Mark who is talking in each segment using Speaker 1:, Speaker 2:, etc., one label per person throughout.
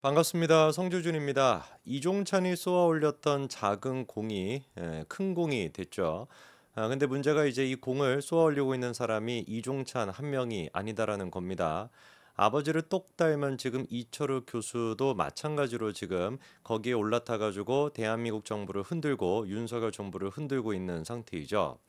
Speaker 1: 반갑습니다. 성주준입니다. 이종찬이 쏘아 올렸던 작은 공이 큰 공이 됐죠. 근데 문제가 이제 이 공을 쏘아 올리고 있는 사람이 이종찬 한 명이 아니다라는 겁니다. 아버지를 똑 닮은 지금 이철우 교수도 마찬가지로 지금 거기에 올라타 가지고 대한민국 정부를 흔들고 윤석열 정부를 흔들고 있는 상태이죠.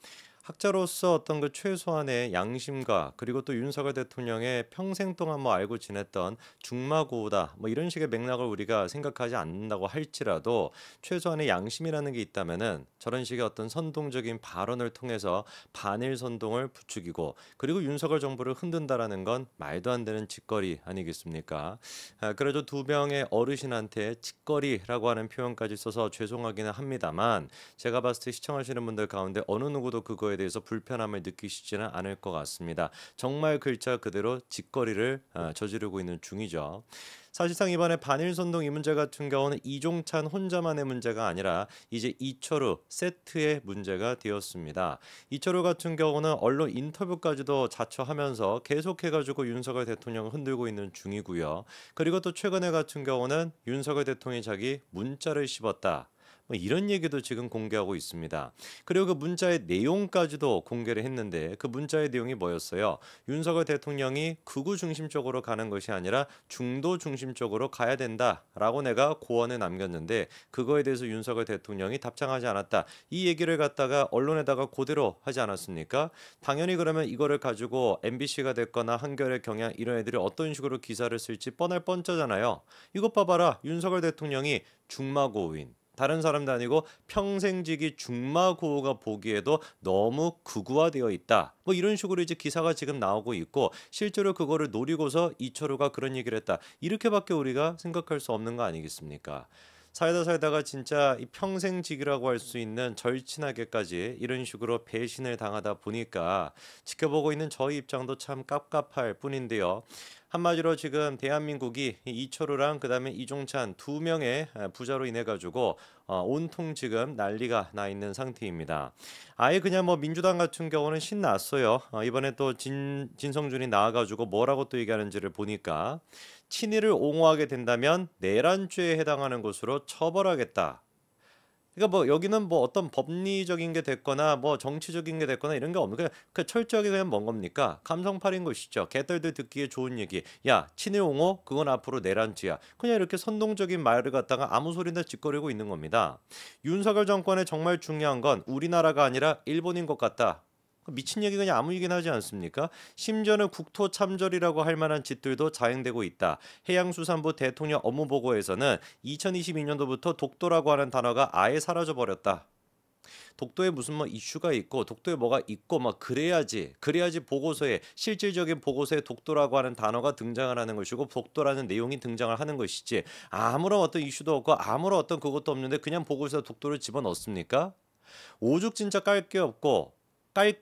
Speaker 1: 학자로서 어떤 그 최소한의 양심과 그리고 또 윤석열 대통령의 평생 동안 뭐 알고 지냈던 중마고우다 뭐 이런 식의 맥락을 우리가 생각하지 않는다고 할지라도 최소한의 양심이라는 게 있다면은 저런 식의 어떤 선동적인 발언을 통해서 반일 선동을 부추기고 그리고 윤석열 정부를 흔든다라는 건 말도 안 되는 짓거리 아니겠습니까? 그래도 두 명의 어르신한테 짓거리라고 하는 표현까지 써서 죄송하기는 합니다만 제가 봤을 때 시청하시는 분들 가운데 어느 누구도 그거에 대해서 불편함을 느끼시지는 않을 것 같습니다. 정말 글자 그대로 짓거리를 저지르고 있는 중이죠. 사실상 이번에 반일 선동 이 문제 같은 경우는 이종찬 혼자만의 문제가 아니라 이제 이철우 세트의 문제가 되었습니다. 이철우 같은 경우는 언론 인터뷰까지도 자처하면서 계속해가지고 윤석열 대통령을 흔들고 있는 중이고요. 그리고 또 최근에 같은 경우는 윤석열 대통령이 자기 문자를 씹었다. 뭐 이런 얘기도 지금 공개하고 있습니다. 그리고 그 문자의 내용까지도 공개를 했는데 그 문자의 내용이 뭐였어요? 윤석열 대통령이 극우 중심적으로 가는 것이 아니라 중도 중심적으로 가야 된다라고 내가 고언을 남겼는데 그거에 대해서 윤석열 대통령이 답장하지 않았다. 이 얘기를 갖다가 언론에다가 그대로 하지 않았습니까? 당연히 그러면 이거를 가지고 MBC가 됐거나 한겨레 경향 이런 애들이 어떤 식으로 기사를 쓸지 뻔할 뻔짜잖아요. 이것 봐봐라. 윤석열 대통령이 중마고우인 다른 사람도 아니고 평생직이 중마고우가 보기에도 너무 극우화되어 있다. 뭐 이런 식으로 이제 기사가 지금 나오고 있고 실제로 그거를 노리고서 이철우가 그런 얘기를 했다. 이렇게밖에 우리가 생각할 수 없는 거 아니겠습니까? 살다 살다가 진짜 이 평생직이라고 할 수 있는 절친하게까지 이런 식으로 배신을 당하다 보니까 지켜보고 있는 저희 입장도 참 깝깝할 뿐인데요. 한마디로 지금 대한민국이 이철우랑 그다음에 이종찬 두 명의 부자로 인해 가지고 온통 지금 난리가 나 있는 상태입니다. 아예 그냥 뭐 민주당 같은 경우는 신났어요. 이번에 또 진성준이 나와가지고 뭐라고 또 얘기하는지를 보니까 친일을 옹호하게 된다면 내란죄에 해당하는 것으로 처벌하겠다. 그러니까 뭐 여기는 뭐 어떤 법리적인 게 됐거나 뭐 정치적인 게 됐거나 이런 게 없는 그냥 그 철저하게 그냥 뭔 겁니까? 감성팔인 것이죠. 개딸들 듣기에 좋은 얘기. 야 친일 옹호 그건 앞으로 내란죄야. 그냥 이렇게 선동적인 말을 갖다가 아무 소리나 짓거리고 있는 겁니다. 윤석열 정권에 정말 중요한 건 우리나라가 아니라 일본인 것 같다. 미친 얘기 그냥 아무 얘기나 하지 않습니까? 심지어는 국토 참전이라고 할 만한 짓들도 자행되고 있다. 해양수산부 대통령 업무보고에서는 2022년도부터 독도라고 하는 단어가 아예 사라져 버렸다. 독도에 무슨 뭐 이슈가 있고 독도에 뭐가 있고 막 그래야지 보고서에 실질적인 보고서에 독도라고 하는 단어가 등장을 하는 것이고 독도라는 내용이 등장을 하는 것이지 아무런 어떤 이슈도 없고 아무런 어떤 그것도 없는데 그냥 보고서에 독도를 집어넣습니까? 오죽 진짜 깔 게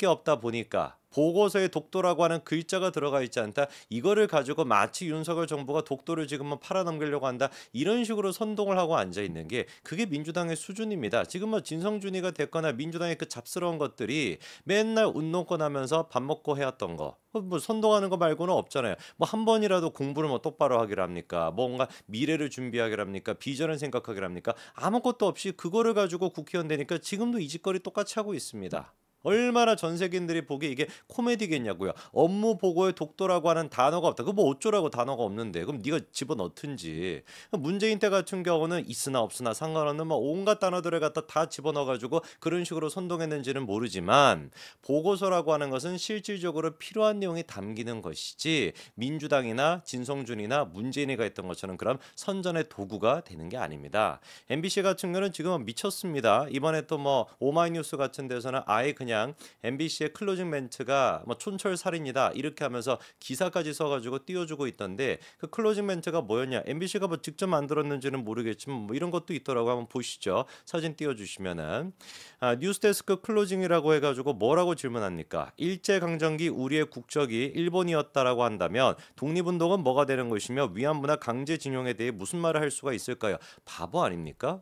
Speaker 1: 없다 보니까 보고서에 독도라고 하는 글자가 들어가 있지 않다. 이거를 가지고 마치 윤석열 정부가 독도를 지금 뭐 팔아넘기려고 한다. 이런 식으로 선동을 하고 앉아 있는 게 그게 민주당의 수준입니다. 지금 뭐 진성준이가 됐거나 민주당의 그 잡스러운 것들이 맨날 운동권 하면서 밥 먹고 해왔던 거. 뭐 선동하는 거 말고는 없잖아요. 뭐 한 번이라도 공부를 뭐 똑바로 하기를 합니까? 뭔가 미래를 준비하기를 합니까? 비전을 생각하기를 합니까? 아무것도 없이 그거를 가지고 국회의원 되니까 지금도 이 짓거리 똑같이 하고 있습니다. 얼마나 전 세계인들이 보기에 이게 코미디겠냐고요. 업무 보고에 독도라고 하는 단어가 없다. 그거 뭐 어쩌라고 단어가 없는데. 그럼 네가 집어넣든지. 문재인 때 같은 경우는 있으나 없으나 상관없는 뭐 온갖 단어들을 갖다 다 집어넣어가지고 그런 식으로 선동했는지는 모르지만 보고서라고 하는 것은 실질적으로 필요한 내용이 담기는 것이지 민주당이나 진성준이나 문재인이가 했던 것처럼 그럼 선전의 도구가 되는 게 아닙니다. MBC 같은 경우는 지금 미쳤습니다. 이번에 또 뭐 오마이뉴스 같은 데서는 아예 그냥 MBC의 클로징 멘트가 뭐 촌철살인이다 이렇게 하면서 기사까지 써가지고 띄워주고 있던데 그 클로징 멘트가 뭐였냐? MBC가 뭐 직접 만들었는지는 모르겠지만 뭐 이런 것도 있더라고 한번 보시죠. 사진 띄워주시면은 뉴스데스크 클로징이라고 해가지고 뭐라고 질문합니까? 일제강점기 우리의 국적이 일본이었다라고 한다면 독립운동은 뭐가 되는 것이며 위안부나 강제징용에 대해 무슨 말을 할 수가 있을까요? 바보 아닙니까?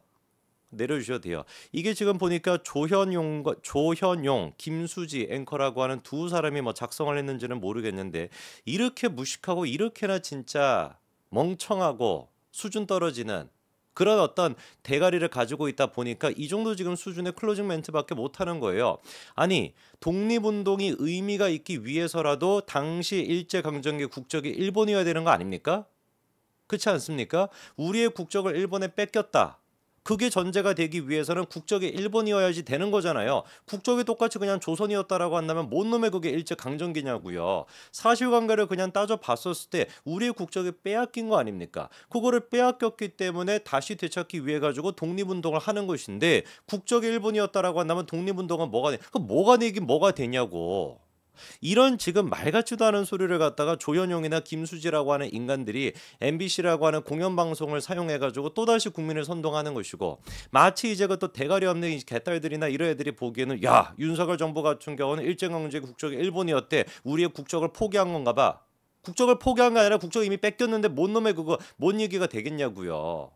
Speaker 1: 내려주셔도 돼요. 이게 지금 보니까 조현용, 김수지 앵커라고 하는 두 사람이 뭐 작성을 했는지는 모르겠는데 이렇게 무식하고 이렇게나 진짜 멍청하고 수준 떨어지는 그런 어떤 대가리를 가지고 있다 보니까 이 정도 지금 수준의 클로징 멘트밖에 못하는 거예요. 아니 독립운동이 의미가 있기 위해서라도 당시 일제강점기 국적이 일본이어야 되는 거 아닙니까? 그렇지 않습니까? 우리의 국적을 일본에 뺏겼다. 그게 전제가 되기 위해서는 국적이 일본이어야지 되는 거잖아요. 국적이 똑같이 그냥 조선이었다라고 한다면 뭔 놈의 그게 일제 강점기냐고요. 사실관계를 그냥 따져 봤었을 때 우리의 국적이 빼앗긴 거 아닙니까? 그거를 빼앗겼기 때문에 다시 되찾기 위해 가지고 독립운동을 하는 것인데 국적이 일본이었다라고 한다면 독립운동은 뭐가 돼? 그 뭐가 되긴 뭐가 되냐고. 이런 지금 말 같지도 않은 소리를 갖다가 조현용이나 김수지라고 하는 인간들이 MBC라고 하는 공영방송을 사용해 가지고 또다시 국민을 선동하는 것이고 마치 이제 그또 대가리 없는 이 개딸들이나 이런 애들이 보기에는 야 윤석열 정부 같은 경우는 일제강점기 국적이 일본이었대 우리의 국적을 포기한 건가 봐. 국적을 포기한 게 아니라 국적 이미 뺏겼는데 뭔 놈의 그거 뭔 얘기가 되겠냐고요.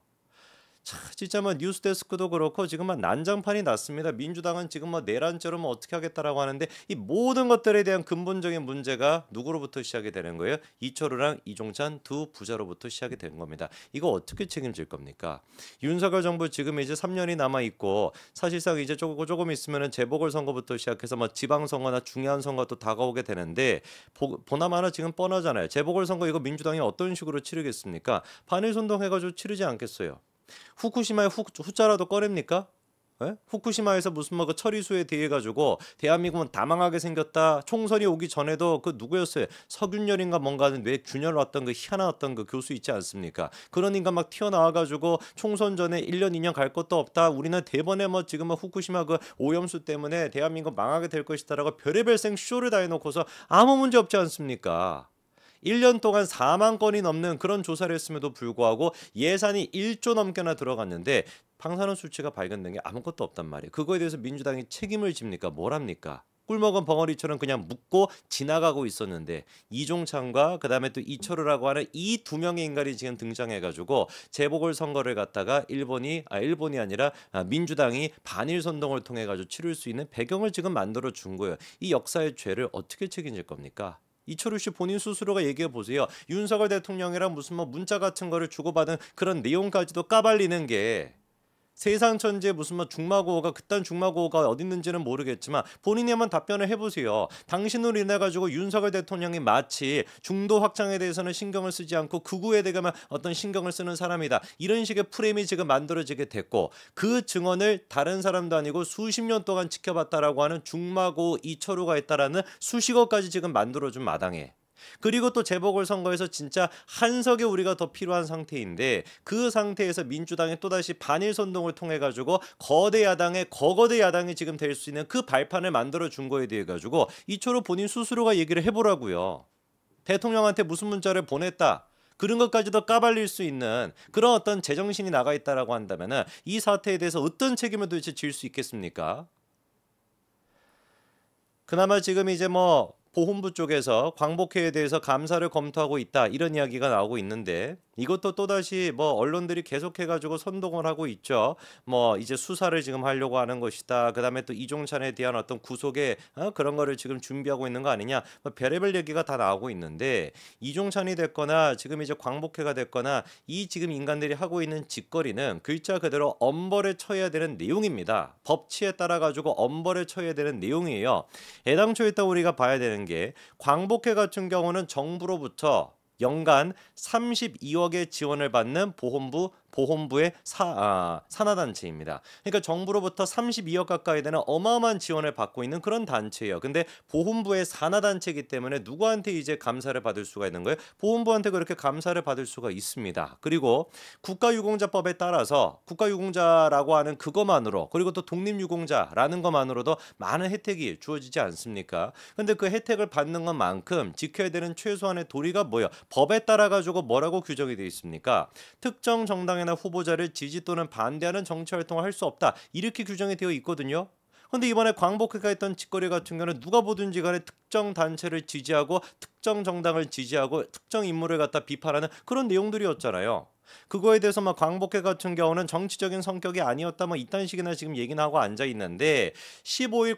Speaker 1: 자, 진짜 뭐 뉴스데스크도 그렇고 지금 막 난장판이 났습니다. 민주당은 지금 뭐 내란죄로 뭐 어떻게 하겠다라고 하는데 이 모든 것들에 대한 근본적인 문제가 누구로부터 시작이 되는 거예요? 이철우랑 이종찬 두 부자로부터 시작이 된 겁니다. 이거 어떻게 책임질 겁니까? 윤석열 정부 지금 이제 3년이 남아 있고 사실상 이제 조금 있으면은 재보궐 선거부터 시작해서 뭐 지방 선거나 중요한 선거도 다가오게 되는데 보나마나 지금 뻔하잖아요. 재보궐 선거 이거 민주당이 어떤 식으로 치르겠습니까? 반일 선동해가지고 치르지 않겠어요. 후쿠시마의 후자라도 꺼냅니까? 예? 후쿠시마에서 무슨 뭐 그 처리수에 대해 가지고 대한민국은 다 망하게 생겼다. 총선이 오기 전에도 그 누구였어요? 석윤열인가 뭔가는 뇌 균열 왔던 그 희한한 어떤 그 교수 있지 않습니까? 그런 인간 막 튀어나와 가지고 총선 전에 1년 2년 갈 것도 없다. 우리는 대번에 뭐 지금 뭐 후쿠시마 그 오염수 때문에 대한민국 망하게 될 것이다라고 별의별 생쇼를 다 해놓고서 아무 문제 없지 않습니까? 1년 동안 4만 건이 넘는 그런 조사를 했음에도 불구하고 예산이 1조 넘게나 들어갔는데 방사능 수치가 발견된 게 아무것도 없단 말이에요. 그거에 대해서 민주당이 책임을 집니까? 뭘 합니까? 꿀먹은 벙어리처럼 그냥 묻고 지나가고 있었는데 이종찬과 그다음에 또 이철우라고 하는 이 두 명의 인간이 지금 등장해가지고 재보궐 선거를 갖다가 일본이 아니라 민주당이 반일 선동을 통해 가지고 치를 수 있는 배경을 지금 만들어 준 거예요. 이 역사의 죄를 어떻게 책임질 겁니까? 이철우 씨 본인 스스로가 얘기해 보세요. 윤석열 대통령이랑 무슨 뭐 문자 같은 거를 주고받은 그런 내용까지도 까발리는 게 세상 천지에 무슨 뭐 중마고가 그딴 중마고가 어디 있는지는 모르겠지만 본인이 한번 답변을 해보세요. 당신으로 인해 가지고 윤석열 대통령이 마치 중도 확장에 대해서는 신경을 쓰지 않고 극우에 대해만 어떤 신경을 쓰는 사람이다. 이런 식의 프레임이 지금 만들어지게 됐고 그 증언을 다른 사람도 아니고 수십 년 동안 지켜봤다라고 하는 중마고 이철우가 있다라는 수식어까지 지금 만들어준 마당에 그리고 또 재보궐선거에서 진짜 한석에 우리가 더 필요한 상태인데 그 상태에서 민주당이 또다시 반일 선동을 통해 가지고 거대 야당이 지금 될 수 있는 그 발판을 만들어 준 거에 대해 가지고 이철우 본인 스스로가 얘기를 해보라고요. 대통령한테 무슨 문자를 보냈다. 그런 것까지도 까발릴 수 있는 그런 어떤 제정신이 나가 있다라고 한다면은 이 사태에 대해서 어떤 책임을 도대체 질 수 있겠습니까? 그나마 지금 이제 뭐 보훈부 쪽에서 광복회에 대해서 감사를 검토하고 있다 이런 이야기가 나오고 있는데 이것도 또다시 뭐 언론들이 계속해가지고 선동을 하고 있죠. 뭐 이제 수사를 지금 하려고 하는 것이다. 그다음에 또 이종찬에 대한 어떤 구속에 그런 거를 지금 준비하고 있는 거 아니냐. 뭐 별의별 얘기가 다 나오고 있는데 이종찬이 됐거나 지금 이제 광복회가 됐거나 이 지금 인간들이 하고 있는 짓거리는 글자 그대로 엄벌에 처해야 되는 내용입니다. 법치에 따라 가지고 엄벌에 처해야 되는 내용이에요. 애당초 일단 우리가 봐야 되는 게 광복회 같은 경우는 정부로부터 연간 32억의 지원을 받는 보훈부의 산하단체입니다. 그러니까 정부로부터 32억 가까이 되는 어마어마한 지원을 받고 있는 그런 단체예요. 근데 보훈부의 산하단체이기 때문에 누구한테 이제 감사를 받을 수가 있는 거예요? 보훈부한테 그렇게 감사를 받을 수가 있습니다. 그리고 국가유공자법에 따라서 국가유공자라고 하는 그것만으로 그리고 또 독립유공자라는 것만으로도 많은 혜택이 주어지지 않습니까? 근데 그 혜택을 받는 것만큼 지켜야 되는 최소한의 도리가 뭐예요? 법에 따라 가지고 뭐라고 규정이 되어 있습니까? 특정 정당이나 후보자를 지지 또는 반대하는 정치 활동을 할 수 없다. 이렇게 규정이 되어 있거든요. 근데 이번에 광복회가 했던 짓거리 같은 경우는 누가 보든지 간에 특정 단체를 지지하고 특정 정당을 지지하고 특정 인물을 갖다 비판하는 그런 내용들이었잖아요. 그거에 대해서 막 광복회 같은 경우는 정치적인 성격이 아니었다 뭐 이딴 식이나 지금 얘기는 하고 앉아 있는데 15일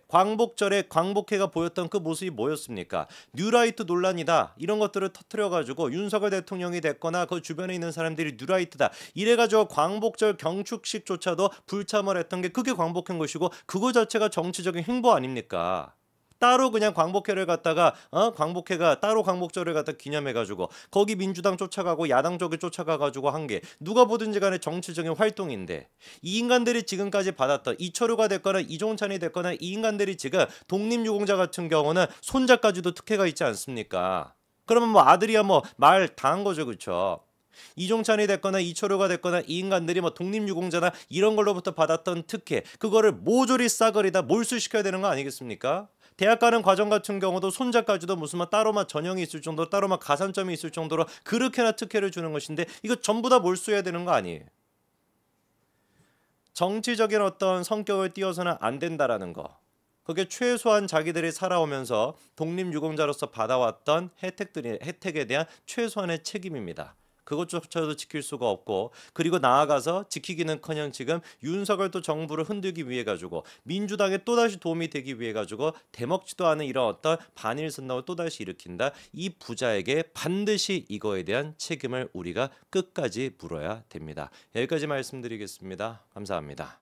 Speaker 1: 광복절에 광복회가 보였던 그 모습이 뭐였습니까? 뉴라이트 논란이다. 이런 것들을 터뜨려 가지고 윤석열 대통령이 됐거나 그 주변에 있는 사람들이 뉴라이트다. 이래 가지고 광복절 경축식조차도 불참을 했던 게 그게 광복회인 것이고 그거 자체가 정치적인 행보 아닙니까? 따로 그냥 광복회를 갖다가 광복회가 따로 광복절을 갖다 기념해 가지고 거기 민주당 쫓아가고 야당 쪽에 쫓아가 가지고 한 게 누가 보든지 간에 정치적인 활동인데 이 인간들이 지금까지 받았던 이철우가 됐거나 이종찬이 됐거나 이 인간들이 지금 독립유공자 같은 경우는 손자까지도 특혜가 있지 않습니까? 그러면 뭐 아들이야 뭐 말 당한 거죠. 그렇죠? 이종찬이 됐거나 이철우가 됐거나 이 인간들이 뭐 독립유공자나 이런 걸로부터 받았던 특혜 그거를 모조리 싸그리다 몰수시켜야 되는 거 아니겠습니까? 대학 가는 과정 같은 경우도 손자까지도 무슨 막 따로만 전형이 있을 정도로 따로만 가산점이 있을 정도로 그렇게나 특혜를 주는 것인데 이거 전부 다 몰수해야 되는 거 아니에요? 정치적인 어떤 성격을 띄워서는 안 된다라는 거. 그게 최소한 자기들이 살아오면서 독립유공자로서 받아왔던 혜택에 대한 최소한의 책임입니다. 그것조차도 지킬 수가 없고 그리고 나아가서 지키기는커녕 지금 윤석열 또 정부를 흔들기 위해 가지고 민주당에 또다시 도움이 되기 위해 가지고 대먹지도 않은 이런 어떤 반일 선동을 또다시 일으킨다. 이 부자에게 반드시 이거에 대한 책임을 우리가 끝까지 물어야 됩니다. 여기까지 말씀드리겠습니다. 감사합니다.